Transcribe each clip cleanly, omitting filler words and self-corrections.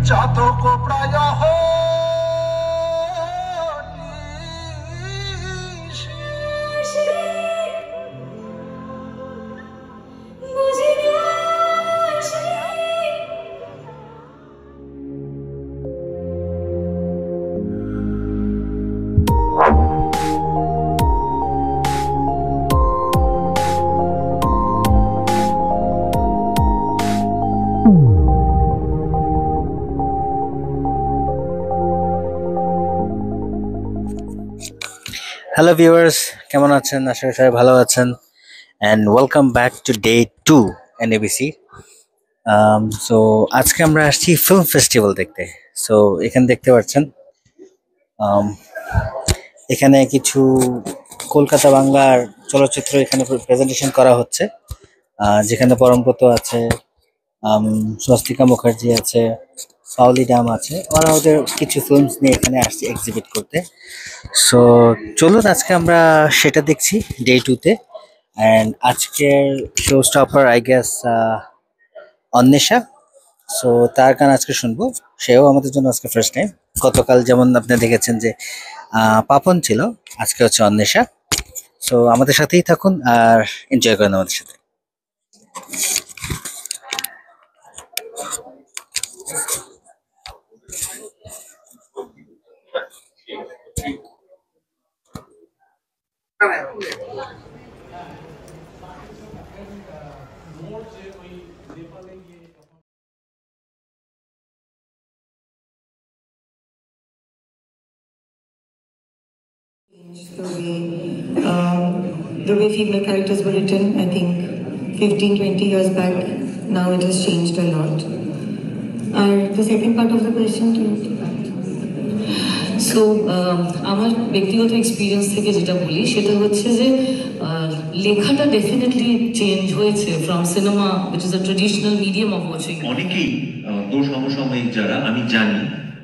চাতক প্রায় Hello viewers, কেমন আছেন? আশা করি সবাই ভালো আছেন and welcome back to day 2 NABC. So আজকে আমরা আসছি ফিল্ম ফেস্টিভ্যাল দেখতে। সো এখানে দেখতে পাচ্ছেন এখানে কিছু কলকাতা বাংলার চলচ্চিত্র এখানে প্রেজেন্টেশন করা হচ্ছে, যেখানে পরমব্রত আছে, স্বস্তিকা মুখার্জি আছে, পাওলি ডাম আছে, ওরা ওদের কিছু ফিল্মস নিয়ে এখানে আসছে এক্সিবিট করতে। সো চলুন আজকে আমরা সেটা দেখছি ডে 2-তে। অ্যান্ড আজকের show stopper I guess Anwesha. So তার গান আজকে শুনবো, সেও আমাদের জন্য আজকে ফার্স্ট টাইম। গতকাল যেমন আপনি দেখেছেন যে পাপন ছিল, আজকে হচ্ছে অন্বেষা। সো আমাদের সাথেই থাকুন আর এনজয় করেন আমাদের সাথে। The way female characters were written, I think 15-20 years back, now it has changed a lot. And the second part of the question, so আমার ব্যক্তিগত এক্সপিরিয়েন্স থেকে যেটা বলি সেটা হচ্ছে যে লেখাটা ডেফিনেটলি চেঞ্জ হয়েছে from cinema which is a traditional medium of watching. অনেকেই তোর সমসাময়িক যারা আমি জানি,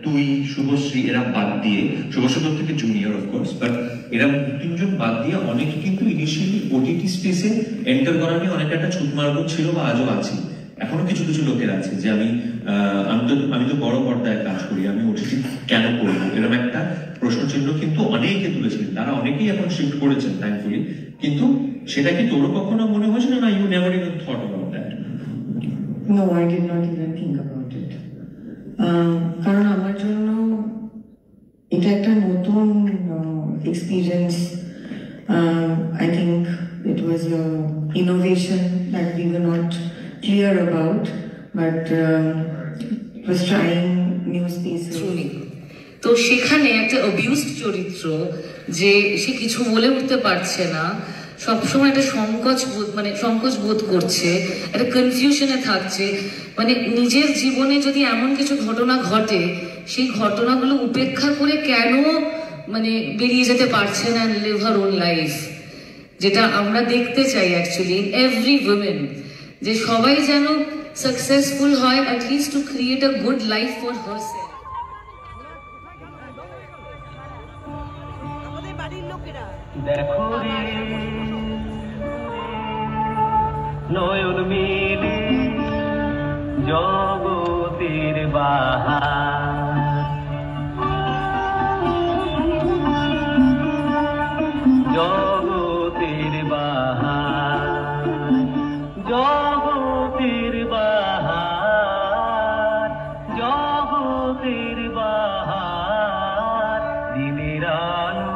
তুই, শুভশ্রী, এরা বাদ দিয়ে, শুভশ্রী তোর থেকে জুনিয়র অফকোর্স, বাট এরা তিনজন বাদ দিয়ে অনেকে কিন্তু ইনিশিয়ালি ওটিটি স্পেসে এন্টার করা নিয়ে অনেক একটা ছুটমার্গ ছিল বা আজও আছে। এখনো কিছু কিছু লোকের আছে যে আমি তো বড় পর্দায় কাজ করি, আমি ওটিটি কেন করবো, এরকম একটা প্রশ্ন চিহ্ন কিন্তু অনেকে তুলেছিলেন। তারা অনেকেই এখন শিফট করেছেন থ্যাঙ্কফুলি। কিন্তু সেটা কি তোরও কখনো মনে হয়েছিল না, you never even thought about that? No, I did not even think about it. কারণ আমার জন্য এটা একটা নতুন experience. I think it was a innovation that we were not clear about, but was trying new spaces. তো সেখানে একটা abused চরিত্র, যে সে কিছু বলে উঠতে পারছে না, সবসময় একটা সংকোচ বোধ করছে, একটা কনফিউশনে থাকছে, নিজের জীবনে যদি এমন কিছু ঘটনা ঘটে, সেই ঘটনাগুলো উপেক্ষা করে কেন বেরিয়ে যেতে পারছে না, লিভ হার ওন লাইফ, যেটা আমরা দেখতে চাই অ্যাকচুয়ালি ইন এভরি উইমেন, যে সবাই যেন সাকসেসফুল হয়, at least to create a good life for herself. দেখো রে নয়ন মিলে জগতের বাহার, জগতের বাহার, জগতের বাহার, জগতের বাহার, দিনের আলো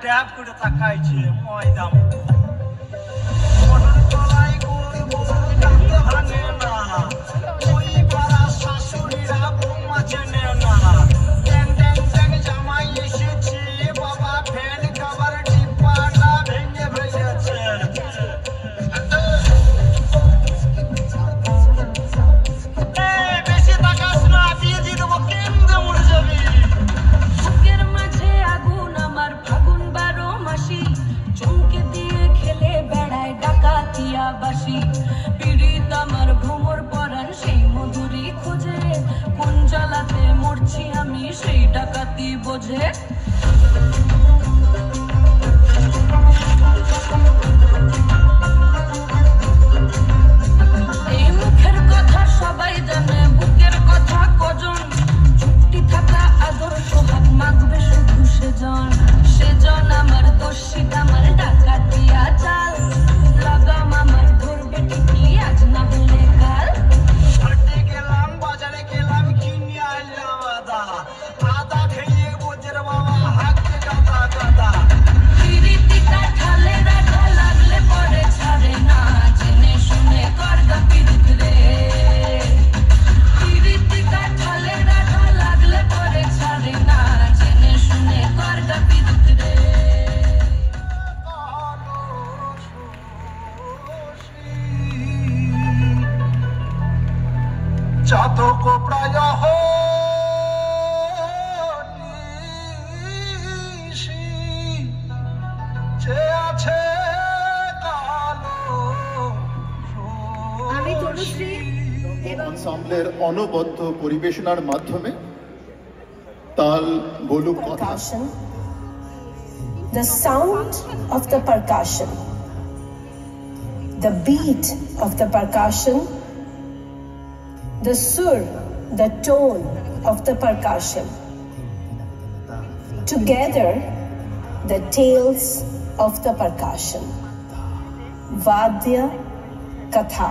ট্যাপ করে তাকাইছে ময়দাম মনের তলায় গোল গোল ডাকতে ভাঙে না ওই পাড়া শাশুড়িরা বৌমা চেনে না ট্যাং ট্যাং ট্যাং জামাই এসেছে বাবা ফ্যান খাবার টিপাটা ভেঙে ফেলেছে বেশি তাকাস না দিয়ে দিয়ে দেবো কেন্দ্রে মরে যাবি বুকের মাঝে আগুন আমার ফাগুন 12 মাসি চমকে দিয়ে খেলে বেড়ায় ডাকাতিয়া বাসি পীড়িত আমার ভ্রমর পরাণ সেই মধুরি খোঁজে কোন জ্বালাতে মরছি আমি সেই ডাকাতি বোঝে এই মুখের কথা সবাই জানে বুকের কথা কজন চুক্তি থাকা আদর সোহাগ মাগবে শুধু সেজন আমার দোষিত আমার ডাকাতিয়া চাল লাগাম আমার ধরবে টিকি আজ না হলে কাল হাটে গেলাম বাজারে গেলাম কিনে আনলাম আদা আদা খেয়ে বোঝের বাবা হাতে গাদা গাদা পিরিতি কাঠালে রাখা লাগলে পরে ছাড়ে না জেনে শুনে করগা পিরিত রে পিরিতি কাঠালে রাখা লাগলে পরে ছাড়ে না জেনে শুনে করগা পিরিত রে চাতক প্রায় যে আছে কালো আমি তনুশ্রী এবং আনসাম্বলের অনবদ্য পরিবেশনার মাধ্যমে তাল গোলক কথা percussion, the sound of the percussion, the beat of the percussion, the sur, the tone of the percussion. Together, the tales of the percussion. Vadya Katha.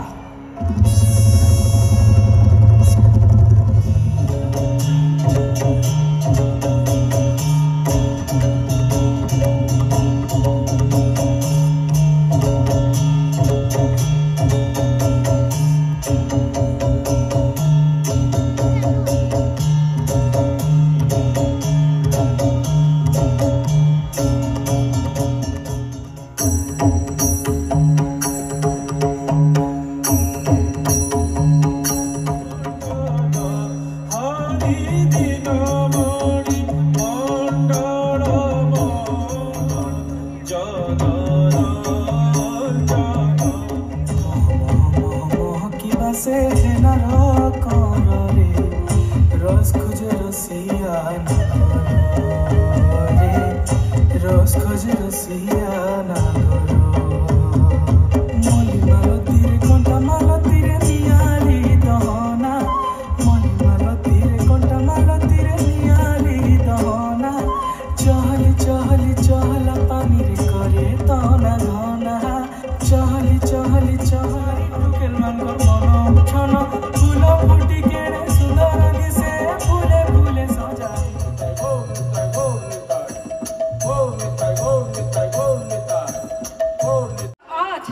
Art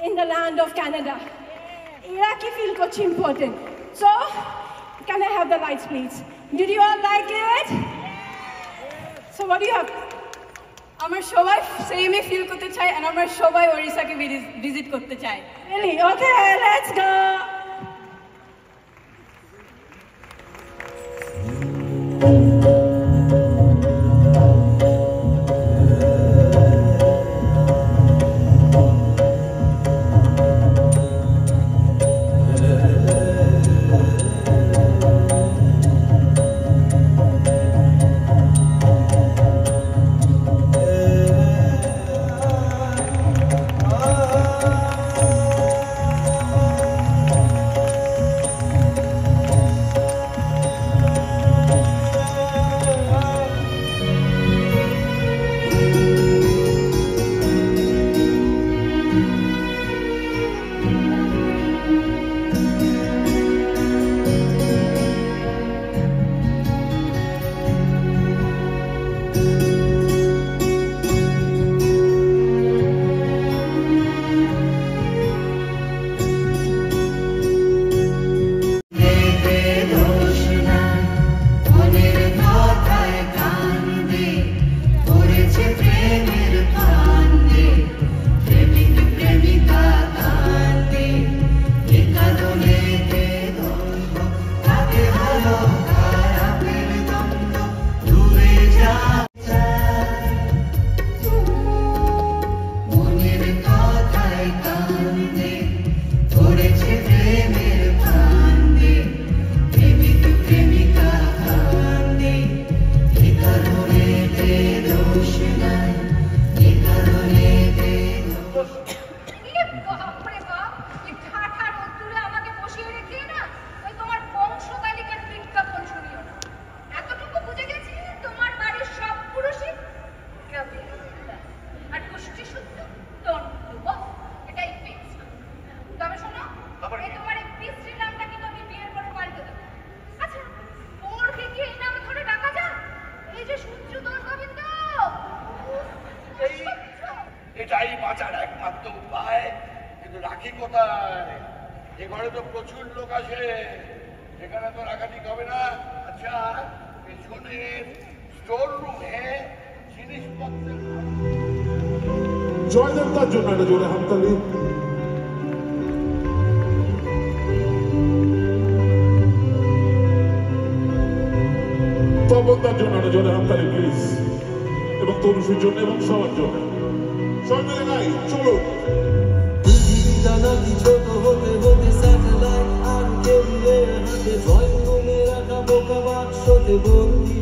in the land of Canada. Iraqi feel kuch important. So, can I have the lights, please? Did you all like it? So, what do you have? আমার সবাই সেমই feel করতে চাই আর আমরা সবাই ওড়িশাকে visit করতে চাই। Really? Okay, let's go. এটাই বাঁচার একমাত্র উপায়। কিন্তু রাখি কোথায়? এ ঘরে তো প্রচুর লোক আসে, এখানে তো রাখা ঠিক হবে না। আচ্ছা, পেছনের স্টোর রুমে জিনিসপত্রের জয়দেবতার জন্য একটা জোরে হাততালি। তপনদার জন্য একটা জোরে হাততালি প্লিজ, এবং তরুষের জন্য এবং সবার জন্য। সবাই মিলে গাই, চলুন। ছোট হতে হতে স্যাটেলাইট আর কেবিলের হাতে ড্রয়িং রুমে রাখা বোকা বাক্সতে বন্দি।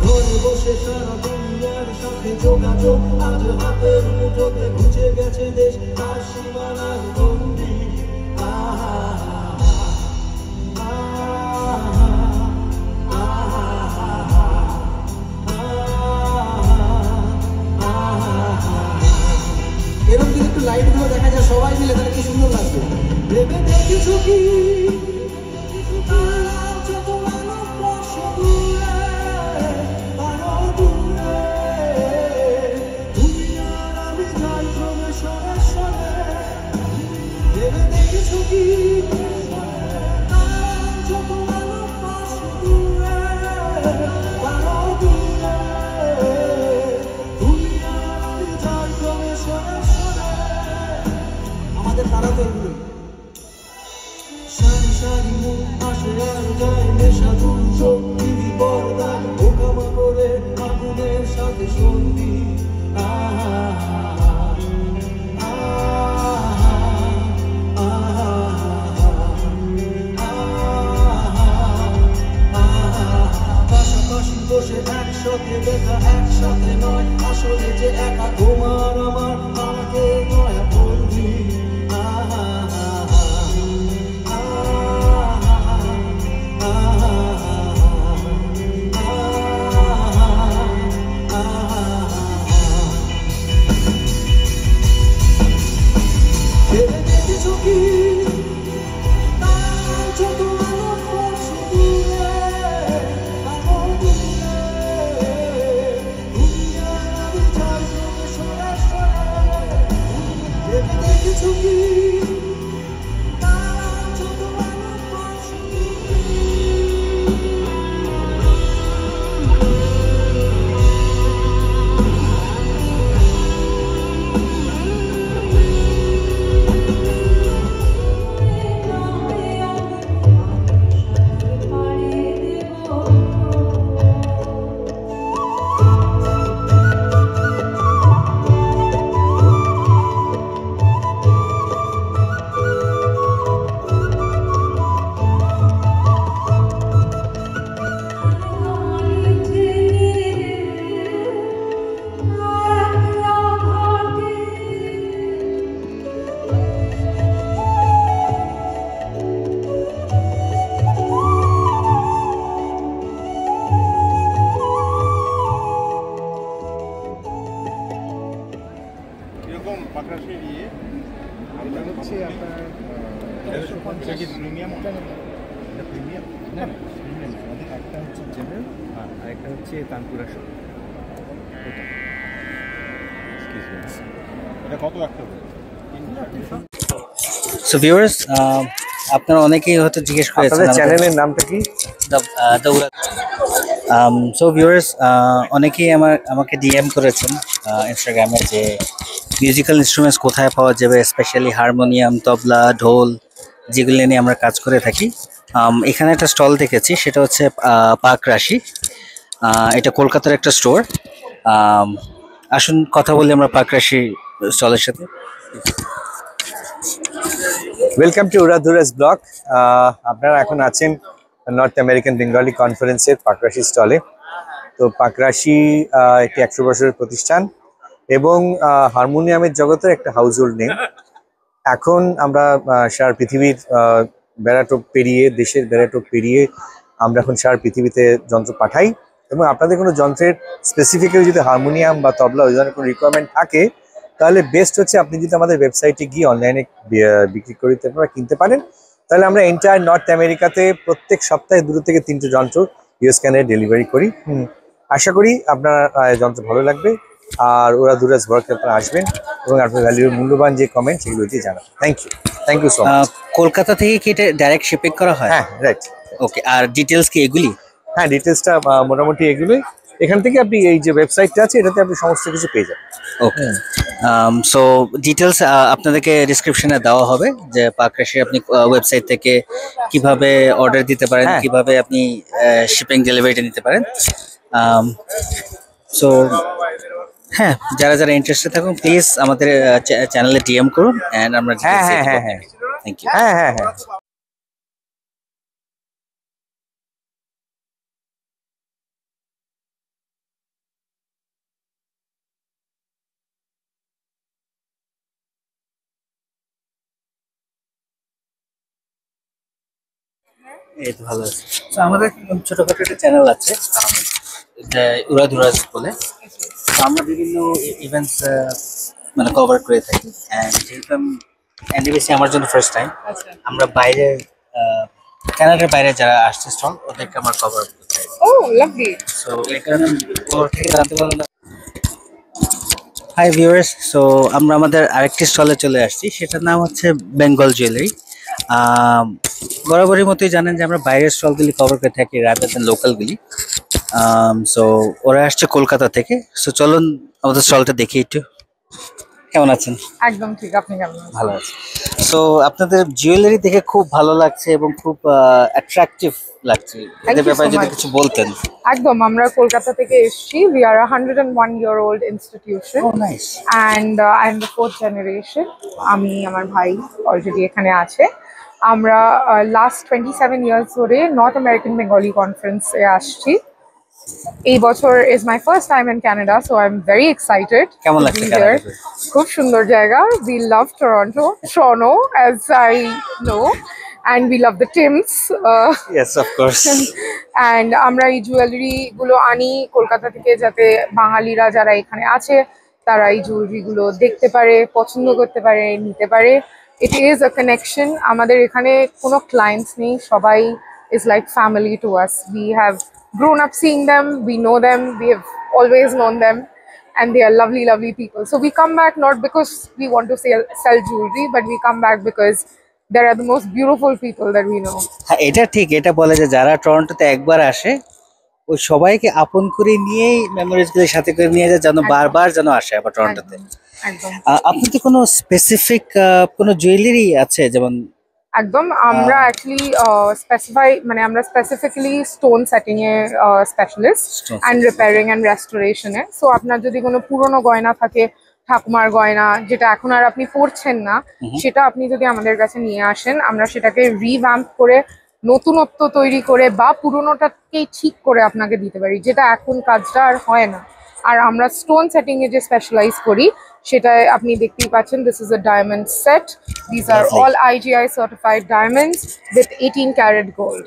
ঘরে বসে সারা দুনিয়ার সাথে যোগাযোগ আজ হাতের মুঠোতে ঘুচে গেছে দেশ আর সীমানার বন্দি। এরকম যদি একটু লাইট গুলো দেখা যায় সবাই মিলে, তাহলে কি সুন্দর লাগবে। ভেবে দেখেছো কি ভেবে দেখেছো কি আমাদের তারা তো এগুলো সারি সারি মুখ আসে আর যায় নেশা তুলছ টিভি পর্দায় বোকামা করে আগুনের সাথে সন্ধি। পাশাপাশি বসে একসাথে দেখা একসাথে নয়, আসলে যে একা তোমার আমার আমাকে নয়া বন্দি। ভেবে দেখেছো কি সো ভিউয়ার্স, আপনারা অনেকেই হয়তো জিজ্ঞেস করেছেন চ্যানেলের নামটা কি। সো ভিউয়ার্স, অনেকেই আমাকে ডিএম করেছেন ইনস্টাগ্রামে যে মিউজিক্যাল ইনস্ট্রুমেন্টস কোথায় পাওয়া যাবে, স্পেশালি হারমোনিয়াম, তবলা, ঢোল, যেগুলো নিয়ে আমরা কাজ করে থাকি। এখানে একটা স্টল দেখেছি, সেটা হচ্ছে পাক রাশি। এটা কলকাতার একটা স্টোর। আসুন কথা বলি আমরা পাক রাশি স্টলের সাথে। ওয়েলকাম টু উড়াধুরাস ব্লগ। আপনারা এখন আছেন নর্থ আমেরিকান বেঙ্গলি কনফারেন্সের পাকরাশি স্টলে। তো পাকরাশি একটি 100 বছরের প্রতিষ্ঠান এবং হারমোনিয়ামের জগতের একটা হাউসহোল্ড নেম। এখন আমরা সারা পৃথিবীর বেড়াটোপ পেরিয়ে, দেশের বেড়াটোপ পেরিয়ে আমরা এখন সারা পৃথিবীতে যন্ত্র পাঠাই। এবং আপনাদের কোনো যন্ত্রের স্পেসিফিক্যালি যদি হারমোনিয়াম বা তবলা ওই ধরনের কোনো রিকোয়ারমেন্ট থাকে, তাহলে বেস্ট হচ্ছে আপনি যদি আমাদের ওয়েবসাইটে গিয়ে অনলাইনে বিক্রি করতে কিনতে পারেন, তাহলে আমরা এন্টায়ার নর্থ আমেরিকাতে প্রত্যেক সপ্তাহে 2 থেকে 3টে যন্ত্র ইউএস ক্যানাডায় ডেলিভারি করি। আশা করি আপনার যন্ত্র ভালো লাগবে, আর ওরা দুরাজ ওয়ার্কে আপনারা আসবেন এবং আপনার ভ্যালুর মূল্যবান যে কমেন্ট সেগুলো দিয়ে জানাবেন। Thank you so much. Kolkata থেকে কি এটা ডাইরেক্ট শিপিং করা হয়? হ্যাঁ, রাইট। ওকে, আর ডিটেলস কি এগুলি? হ্যাঁ, ডিটেলসটা মোটামুটি এগুলোই। এখান থেকে আপনি এই যে ওয়েবসাইটটা আছে এটাতে আপনি সমস্ত কিছু পেয়ে যাবেন। ওকে, সো ডিটেলস আপনাদেরকে ডিসক্রিপশনে দেওয়া হবে, যে পাকরাশি আপনি ওয়েবসাইট থেকে কিভাবে অর্ডার দিতে পারেন, কিভাবে আপনি শিপিং ডেলিভারিটা নিতে পারেন। সো হ্যাঁ, যারা যারা ইন্টারেস্টেড থাকুন প্লিজ আমাদের চ্যানেলে ডিএম করুন এন্ড আমরা থ্যাংক ইউ। এই তো ভালো আছে। তো আমাদের ছোটখাটো একটা চ্যানেল আছে উড়াধুরাজ বলে, তো আমরা বিভিন্ন ইভেন্টস মানে কভার করে থাকি। যেহেতু এনডিবিসি আমার জন্য ফার্স্ট টাইম, আমরা বাইরে কানাডার বাইরে যারা আসছে স্টল ওদেরকে আমার কভার করতে চাই। ও লাভলি। সো এই কারণে ওর থেকে জানতে পারলাম। হাই ভিউয়ার্স, সো আমরা আমাদের আরেকটি স্টলে চলে আসছি, সেটার নাম হচ্ছে বেঙ্গল জুয়েলারি। বরাবরের মতোই জানেন যে আমরা বাইরের স্টলগুলি কভার করে থাকি রাদার দেন লোকালগুলি। সো ওরা আসছে কলকাতা থেকে। সো চলুন আমাদের স্টলটা দেখি একটু। কেমন আছেন? একদম ঠিক, আপনি কেমন আছেন? ভালো আছি। সো আপনাদের জুয়েলারি দেখে খুব ভালো লাগছে এবং খুব অ্যাট্রাকটিভ লাগছে, এদের ব্যাপারে যদি কিছু বলতেন। একদম, আমরা কলকাতা থেকে এসেছি। We are a 101-year-old institution. Oh, nice. And I am the 4th generation. আমি আমার ভাই অলরেডি এখানে আছে। আমরা লাস্ট 27 ইয়ার্স ধরে নর্থ আমেরিকান বেঙ্গলি কনফারেন্সে আসছি। এই বছর is my first time in Canada, so I am very excited. কেমন লাগছে? খুব সুন্দর জায়গা। We love Toronto, as I know, and we love the Tims. Yes, of course. And আমরা এই জুয়েলারি গুলো আনি কলকাতা থেকে, যাতে বাঙালিরা যারা এখানে আছে তারা এই জুয়েলারি গুলো দেখতে পারে, পছন্দ করতে পারে, নিতে পারে। It is a connection. আমাদের এখানে কোনো ক্লায়েন্টস নেই, সবাই is like family to us. We have grown up seeing them, we know them, we have always known them, and they are lovely, lovely people. So we come back not because we want to sell jewelry, but we come back because there are the most beautiful people that we know. হ্যাঁ, এটা ঠিক। এটা বলে যে যারা টরন্টোতে একবার আসে ওই সবাইকে আপন করে নিয়েই মেমোরিজগুলোর সাথে করে নিয়ে যায়, যেন বারবার যেন আসে আবার টরন্টোতে। একদম। আপনাদের কোনো স্পেসিফিক কোনো জুয়েলারি আছে? যেমন একদম, আমরা অ্যাকচুয়ালি মানে আমরা স্পেসিফিক্যালি স্টোন সেটিং এ স্পেশালিস্ট অ্যান্ড রিপেয়ারিং অ্যান্ড রেস্টোরেশনে। সো আপনার যদি কোনো পুরনো গয়না থাকে, ঠাকুমার গয়না যেটা এখন আর আপনি পরছেন না, সেটা আপনি যদি আমাদের কাছে নিয়ে আসেন, আমরা সেটাকে রিভ্যাম্প করে নতুনত্ব তৈরি করে বা পুরনোটাকেই ঠিক করে আপনাকে দিতে পারি, যেটা এখন কাজটা আর হয় না। আর আমরা স্টোন সেটিং এ যে স্পেশালাইজ করি সেটায় আপনি দেখতেই পাচ্ছেন, this is a diamond set. These are all IGI certified diamonds with 18 karat gold.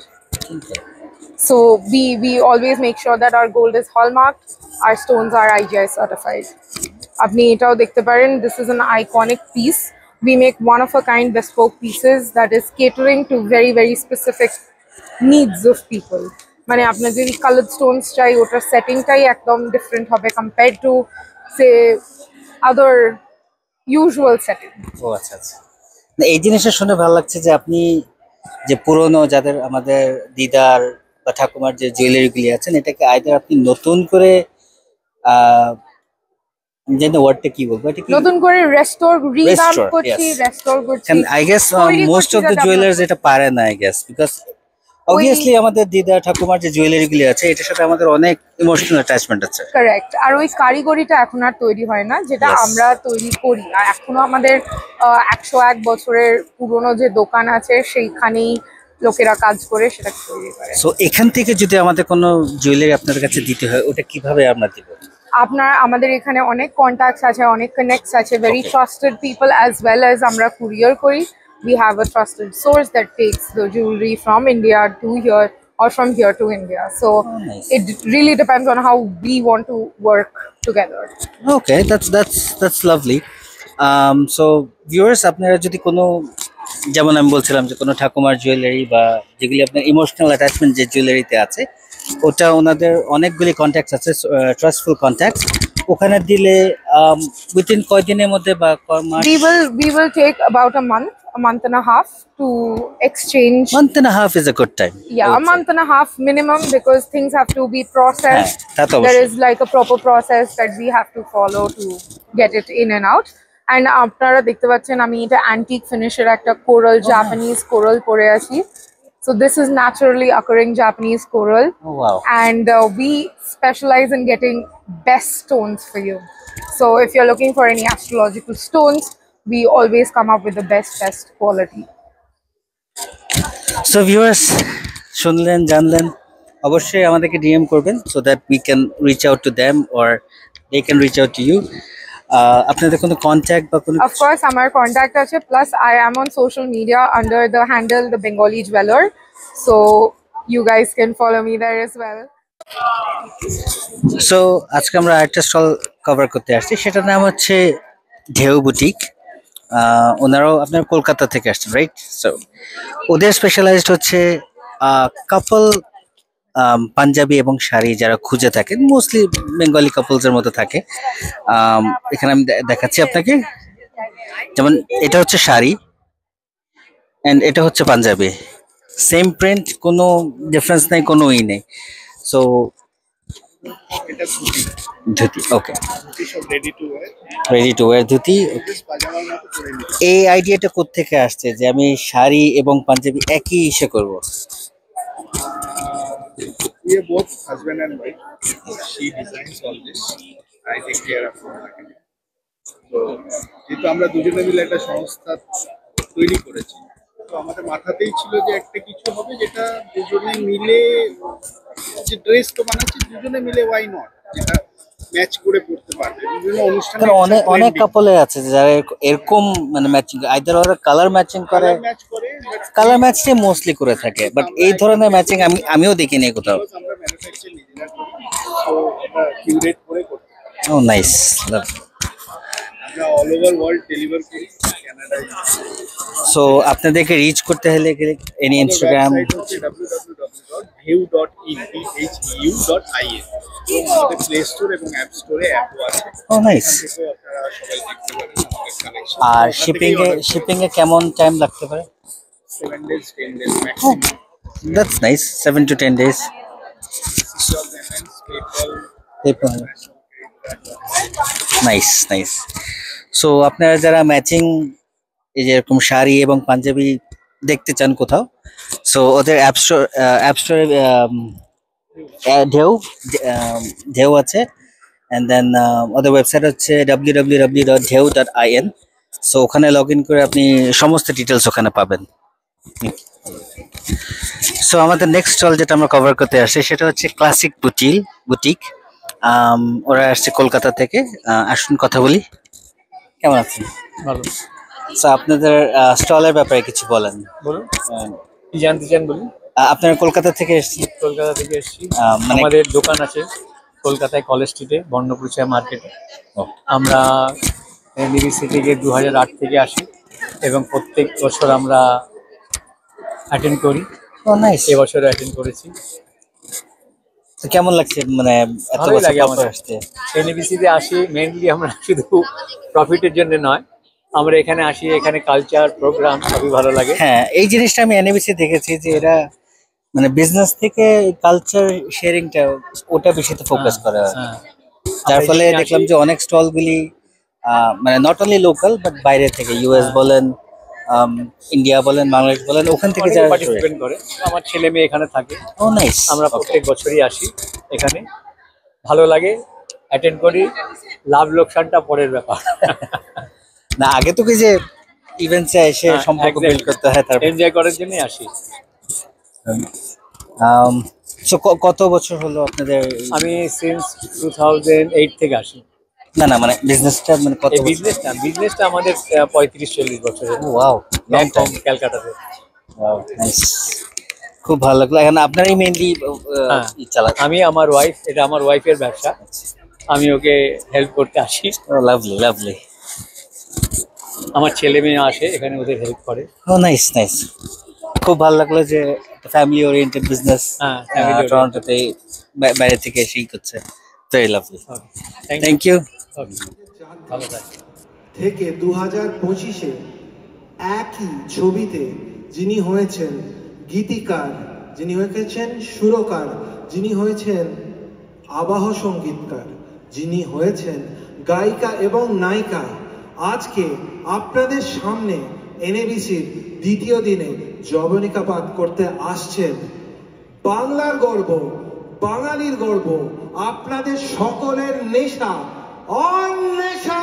So we always make sure that our gold is hallmarked, our stones are IGI certified. আপনি এটাও দেখতে পারেন, this is an iconic piece. We make one of a kind bespoke pieces that is catering to very, very specific needs of people. মানে আপনার যদি coloured Stones চাই, ওটার সেটিংটাই একদম ডিফারেন্ট হবে compared to the other usual setting. ও আচ্ছা আচ্ছা, এই জিনিসটা শুনে ভালো লাগছে যে আপনি যে পুরনো যাদের আমাদের দিদার বা ঠাকুমার যে জুয়েলারিগুলি আছেন, এটাকে আইদার আপনি নতুন করে জানি ওয়ার্ডটা কি বলবো, এটা কি নতুন করে রেস্টোর রিভ্যাম্প করছি, রেস্টোর করছি। I guess most of the jewellers এটা পারে না, আই গেস, বিকজ obviously আমাদের দিদা ঠাকুমার যে জুয়েলারিগুলি আছে এটার সাথে আমাদের অনেক ইমোশনাল অ্যাটাচমেন্ট আছে। কারেক্ট। আর ওই কারিগরিটা এখন আর তৈরি হয় না যেটা আমরা তৈরি করি। আর এখনো আমাদের 101 বছরের পুরনো যে দোকান আছে সেইখানেই লোকেরা কাজ করে সেটা তৈরি করে। সো এখান থেকে যদি আমাদের কোনো জুয়েলারি আপনাদের কাছে দিতে হয়, ওটা কিভাবে আমরা দিব? আমাদের এখানে অনেক কন্ট্যাক্টস আছে, অনেক কানেক্টস আছে, very trusted people as well as আমরা কুরিয়ার করি। We have a trusted source that takes the jewelry from India to here or from here to India. So it really depends on how we want to work together. Okay, that's lovely. So viewers, আপনারা যদি কোনো, যেমন আমি বলছিলাম যে কোনো ঠাকুমার jewellery বা যেগুলি আপনার ইমোশনাল অ্যাটাচমেন্ট যে জুয়েলারিতে আছে, ওটা ওনাদের অনেকগুলি কন্ট্যাক্ট আছে, ট্রাস্টফুল কন্ট্যাক্ট। ওখানে দিলে উইথিন কয়দিনের মধ্যে বা মাস? We will take about a month and a half to exchange. Month and a half is a good time. Yeah, a month and a half minimum, because things have to be processed. There is like a proper process that we have to follow to get it in and out. And আপনারা দেখতে পাচ্ছেন আমি এটা antique ফিনিশের একটা coral, Japanese coral পরে আছি। So this is naturally occurring Japanese coral. Oh, wow. And we specialize in getting best stones for you. So if you're looking for any astrological stones, we always come up with the best quality. So viewers, শুনলেন, জানলেন, অবশ্যই আমাদেরকে DM করবেন so that we can reach out to them or they can reach out to you. আপনাদের কোনো contact বা কোনো? Of course, আমার কন্ট্যাক্ট আছে, plus I am on social media under the handle The Bengali Jeweler, so you guys can follow me there as well. So আজকে আমরা আরেকটা stall cover করতে আসছি, সেটার নাম হচ্ছে ঢেউ বুটিক। ওনারাও আপনার কলকাতা থেকে আসছেন, রাইট? সো ওদের স্পেশালাইজড হচ্ছে কাপল পাঞ্জাবি এবং শাড়ি যারা খুঁজে থাকেন, মোস্টলি বেঙ্গলি কাপলসের মতো থাকে। এখানে আমি দেখাচ্ছি আপনাকে, যেমন এটা হচ্ছে শাড়ি অ্যান্ড এটা হচ্ছে পাঞ্জাবি, সেম প্রিন্ট, কোনো ডিফারেন্স নেই, কোনো ই নেই। So dhoti, okay, ready to wire dhoti. এই আইডিয়াটা কোত্থেকে আসছে যে আমি শাড়ি এবং পাঞ্জাবি একই ইসে করব? We are both husband and wife. She designs all this. I take care of marketing. So, যেহেতু আমরা দুজনে মিলে একটা সংস্থা তৈরি করেছি, তো আমাদের মাথাতেই ছিল যে একটা কিছু হবে যেটা দুজনে মিলে, যে ড্রেস তো বানাচ্ছি দুজনে মিলে, ওয়াই নট, যেটা ম্যাচ করে পড়তে পারবে বিভিন্ন অনুষ্ঠানে। অনেক কাপলে আছে যারা এরকম মানে ম্যাচিং, আইদার ওরা কালার ম্যাচিং করে, কালার ম্যাচটাই মোস্টলি করে থাকে, বাট এই ধরনের ম্যাচিং আমিও দেখিনি কোথাও। আমরা ম্যানুফ্যাকচার নিজেরা করি, সো এটা কিউরেট করে করতে পারি। ও নাইস, লাভ। আমরা অল ওভার ওয়ার্ল্ড ডেলিভার করি, কানাডায়। সো আপনাদেরকে রিচ করতে হলে এনি ইনস্টাগ্রাম? www.dheu.in, dheu.in, আমাদের প্লে স্টোর এবং অ্যাপ স্টোরে অ্যাপও আছে। ও নাইস। আপনারা সবাই দেখতে পারেন আমাদের কালেকশন। আর শিপিং এ কেমন টাইম লাগতে পারে? 7 days 10 days maximum. That's nice, 7 to 10 days. PayPal. Nice. So আপনারা যারা ম্যাচিং এই যে এরকম শাড়ি এবং পাঞ্জাবি দেখতে চান কোথাও, সো ওদের অ্যাপ স্টোরে ঢেউ আছে, অ্যান্ড দেন ওদের ওয়েবসাইট হচ্ছে www.dheu.in। সো ওখানে লগ ইন করে আপনি সমস্ত ডিটেলস ওখানে পাবেন। সো আমাদের নেক্সট স্টল যেটা আমরা কভার করতে আসছি সেটা হচ্ছে ক্লাসিক বুটিক। ওরা আসছে কলকাতা থেকে। আসুন কথা বলি। কেমন আছেন? ভালো। সো আপনাদের স্টলের ব্যাপারে কিছু বলেন। বলুন, কি জানতে চান বলুন। আপনারা কলকাতা থেকে এসেছি? কলকাতা থেকে এসেছি। আমাদের দোকান আছে কলকাতায় কলেজ স্ট্রিটে, বর্ণপরিচয় মার্কেটে। আমরা এনডিবিসি থেকে 2008 থেকে আসি এবং প্রত্যেক বছর আমরা অ্যাটেন্ড করি। ও নাইস। এবছর অ্যাটেন্ড করেছি। তো কেমন লাগছে, মানে এত ভালোই লাগে বছর আমাদের আসতে? এনডিবিসিতে আসি মেইনলি আমরা শুধু প্রফিটের জন্য নয়, আমরা এখানে আসি, এখানে কালচার প্রোগ্রাম সবই ভালো লাগে। হ্যাঁ, এই জিনিসটা আমি এনএবিসি দেখেছি যে এরা মানে বিজনেস থেকে কালচার শেয়ারিংটা ওটা বেশিতে ফোকাস করে, যার ফলে দেখলাম যে অনেক স্টলগুলি মানে নট অনলি লোকাল বাট বাইরে থেকে, ইউএস বলেন, ইন্ডিয়া বলেন, বাংলাদেশ বলেন, ওখান থেকে যারা পার্টিসিপেট করে। আমার ছেলে মেয়ে এখানে থাকে। ও নাইস। আমরা প্রত্যেক বছরই আসি এখানে, ভালো লাগে, অ্যাটেন্ড করি। লাভ লোকসানটা পরের ব্যাপার। না, আগে তো কি যে ইভেন্টসে এসে সম্পর্ক বিল্ড করতে হয়, তারপর এনজয় করার জন্যই আসি। সো কত বছর হলো আপনাদের? আমি সিন্স 2008 থেকে আসি। না মানে বিজনেসটা মানে কত? বিজনেসটা আমাদের 35-40 বছরের। Wow, long time. ক্যালকাটাতে। ওয়াও, নাইস, খুব ভালো লাগলো। এখন আপনারাই মেইনলি চালান? আমি, আমার ওয়াইফ, এটা আমার ওয়াইফের ব্যবসা, আমি ওকে হেল্প করতে আসি। লাভলি। আমার ছেলে মেয়ে আসে এখানে, ওদের হেল্প করে। ও নাইস নাইস, খুব ভালো লাগলো যে ফ্যামিলি ওরিয়েন্টেড বিজনেস টরন্টোতে বাইরে থেকে এসেই করছে। Very lovely, thank you. ভালো থাকে। থেকে 2025-এ একই ছবিতে যিনি হয়েছেন গীতিকার, যিনি হয়েছেন সুরকার, যিনি হয়েছেন আবাহ সঙ্গীতকার, যিনি হয়েছেন গায়িকা এবং নায়িকা, আজকে আপনাদের সামনে এনএবিসির দ্বিতীয় দিনে যবনিকাপাত করতে আসছেন। বাংলার গর্ব, বাঙালির গর্ব, আপনাদের সকলের নেশা অন্বেষা।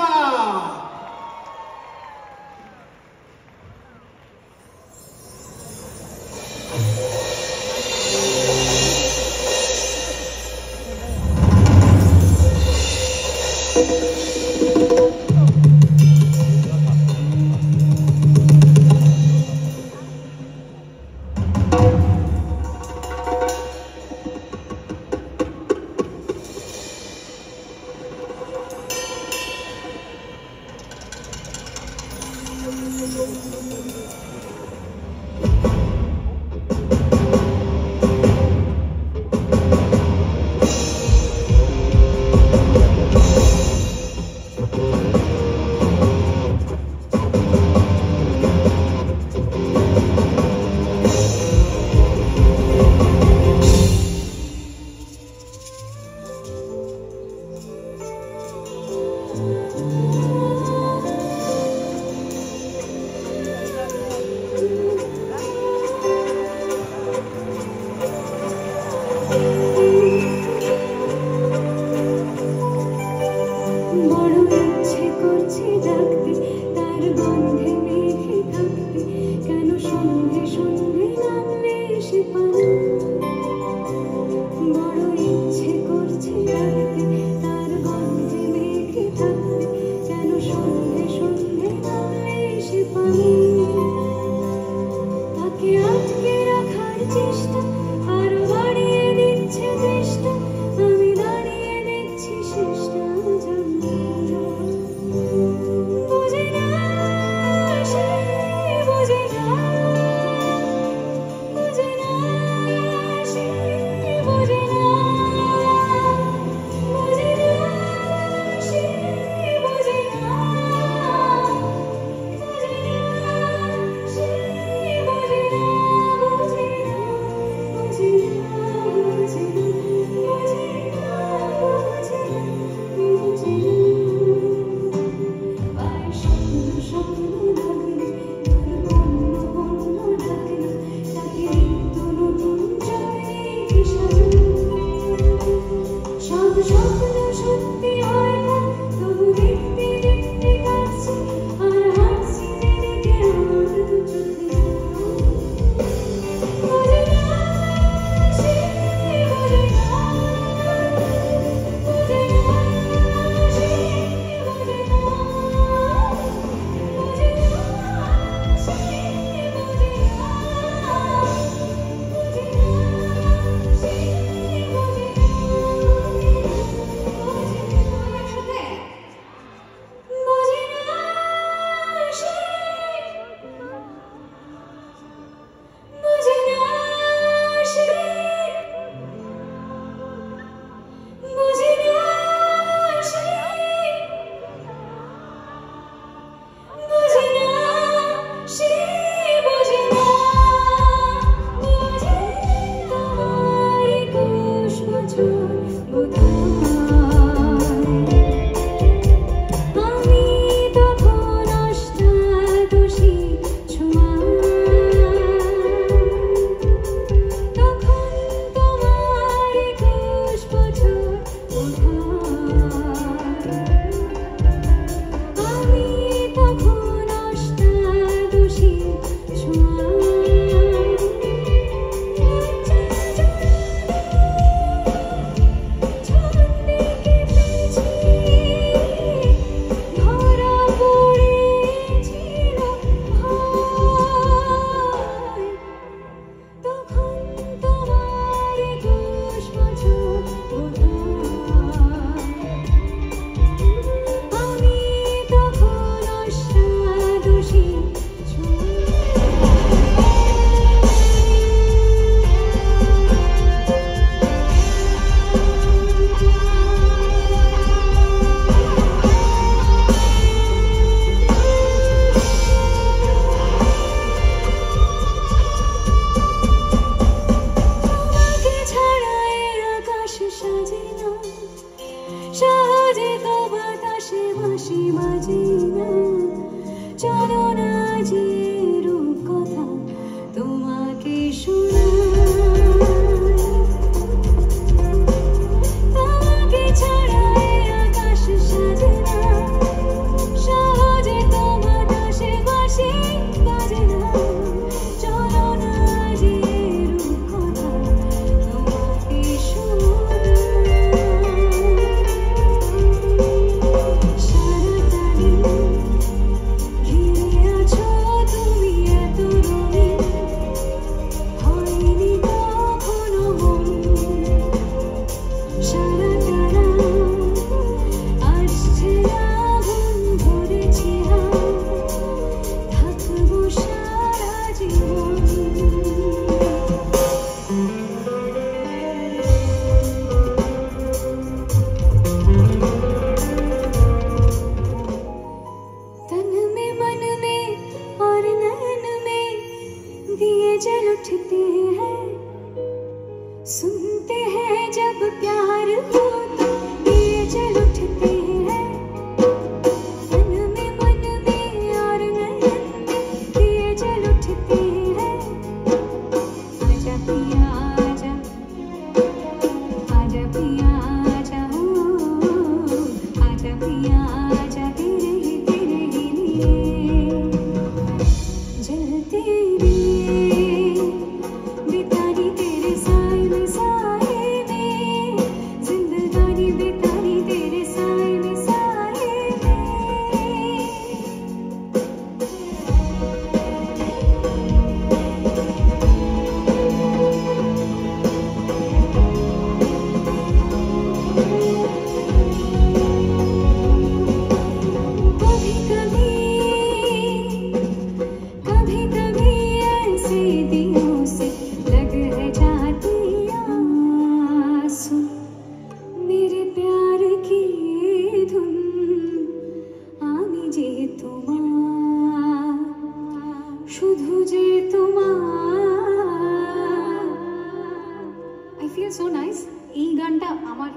दिए जल उठते हैं, सुनते हैं जब प्यार हो तो दिए जल उठते हैं, मन में और नयन में दिए जल उठते हैं। आजा पिया आजा, आजा पिया आजा, आजा पिया आजा, तेरे ही लिए जलते दिए बितारी तेरे साए में, साए में जिंदगानी बितारी तेरे साए में, साए में। कभी कभी ऐसे दिलों से लग है जाती आंसू, मेरे प्यार की धुन आमी जे তোমার, শুধু যে তোমার। I feel so nice. এই গানটা আমার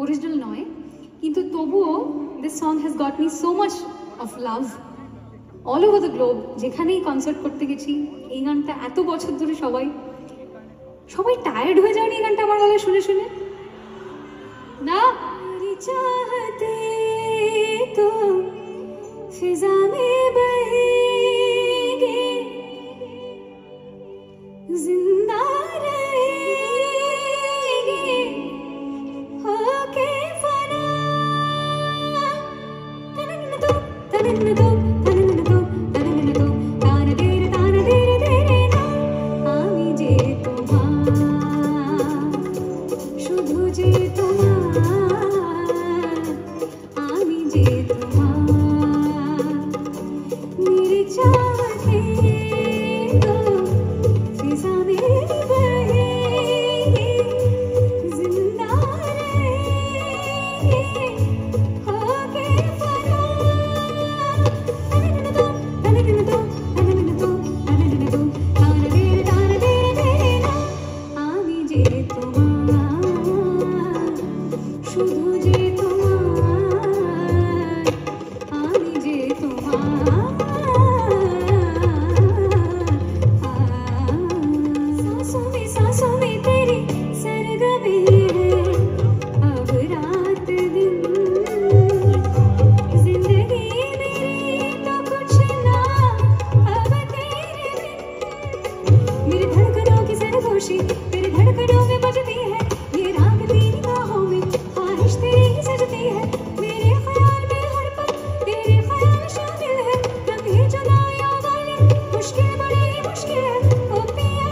অরিজিনাল নয়, কিন্তু তবুও this song has got me so much of love all over the globe. যেখানেই কনসার্ট করতে গেছি এই গানটা এত বছর ধরে সবাই টায়ার্ড হয়ে যায়নি এই গানটা আমার গলা শুনে শুনে না? मेरी चाहते तो फिजा में बहेंगे, जिंदा रहेंगे होके फना। तनन दो तनन दो तनन दो तनन दो, तान तेरे ना आमी जे तुम्हार, শুধু যে তোমার, আমি যে তোমার। मेरे चाहते तो फिजा में बहेंगे, जिंदा रहेंगे होके फना। तनन दो तनन दो तनन दो तनन दो, तान तेरे ना आमी जे তোমার, শুধু যে তোমার, আমি যে তোমার। सांसों में तेरी सरगमे है अब रात दिन, जिंदगी मेरी तो कुछ ना अब तेरे बिन। मेरी धड़कनों की सरगोशी तेरे धड़कनों में बजती है, ये राग तेरी बाहों में ख्वाहिश तेरी ही सजती है। मेरे ख्याल में हर पल तेरे ख्याल शामिल है, कभी जुदाई वाली मुश्किल बड़ी मुश्किल है ओ पिया।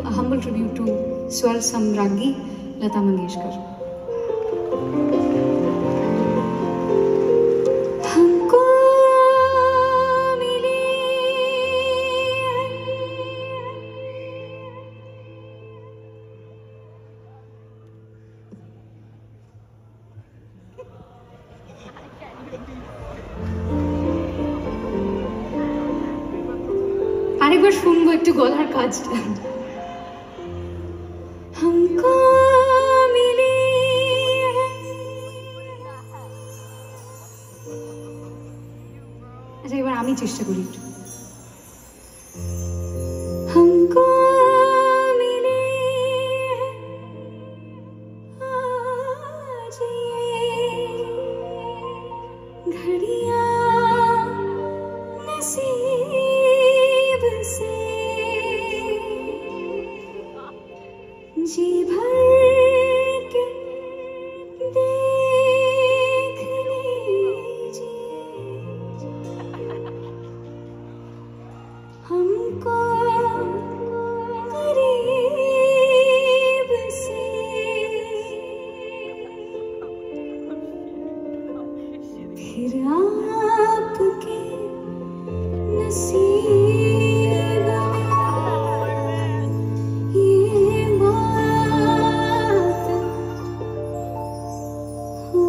a humble tribute to Swar Samragi, Lata Mangeshkar. আরেকবার শুনবো একটু গলার কাজটা। हमको मिली আচ্ছা এবার আমি চেষ্টা করি একটু। हमको मिली आज ये घड़ियां नसीब से जी भर के देख लीजिए हमको करीब से फिर आपके नसीब ये बात हो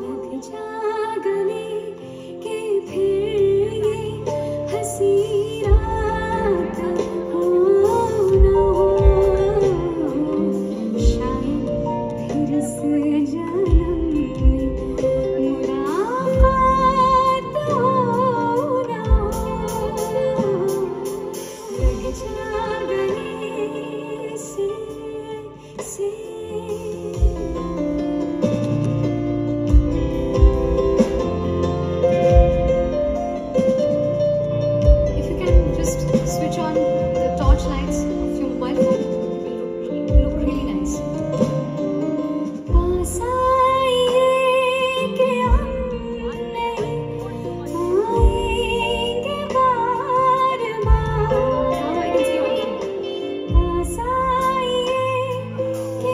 लग जागने के फिर ये हंसी रात हो ना हो शायद फिर इस जन्म में मुलाकात हो ना हो लग जागने से If you can just switch on the torch lights of your mobile phone, it will look really nice. पास आइए कि हम नहीं आएंगे बार बार पास आइए कि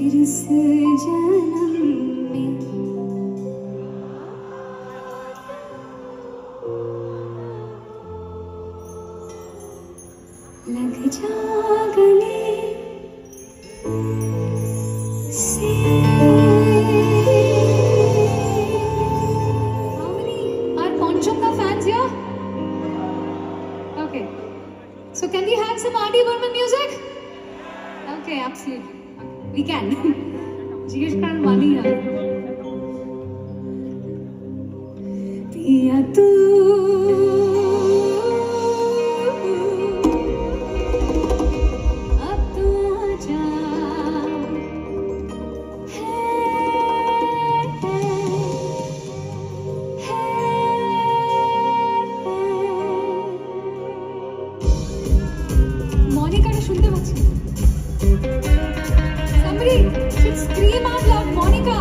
इस जन्म में लग जा गले से। How many are Ponchonga fans here? Okay. So can we have some R.D. Burman music? Okay, absolutely. We can. जिगेश कारण मानी है। पिया तू अब तू आजा मोनिका ने सुनते बच्चे somebody should scream out loud Monica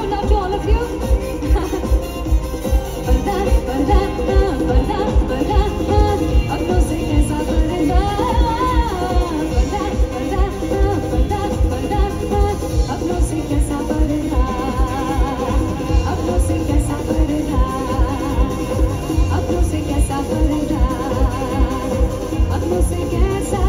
massive love to all of you. पर्दा पर्दा पर्दा पर्दा अपनों से कैसा पर्दा पर्दा पर्दा पर्दा पर्दा अपनों से कैसा पर्दा अपनों से कैसा पर्दा अपनों से कैसा पर्दा अपनों से कैसा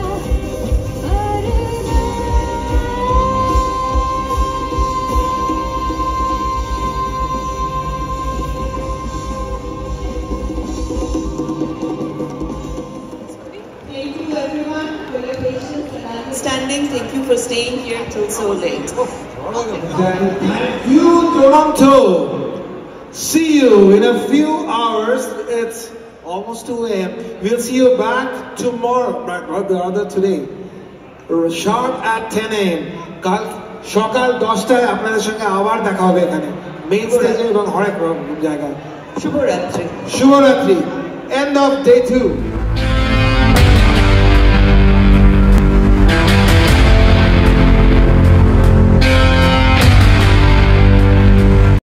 Thank you for staying here till so late. Thank you, Toronto. See you in a few hours. It's almost 2 a.m. We'll see you back tomorrow, rather today, sharp at 10 a.m. কাল সকাল 10টায় আপনাদের সঙ্গে আবার দেখা হবে এখানে মেইন স্টেজে এবং হরেক জায়গায়। শুভরাত্রি। শুভরাত্রি। End of day 2.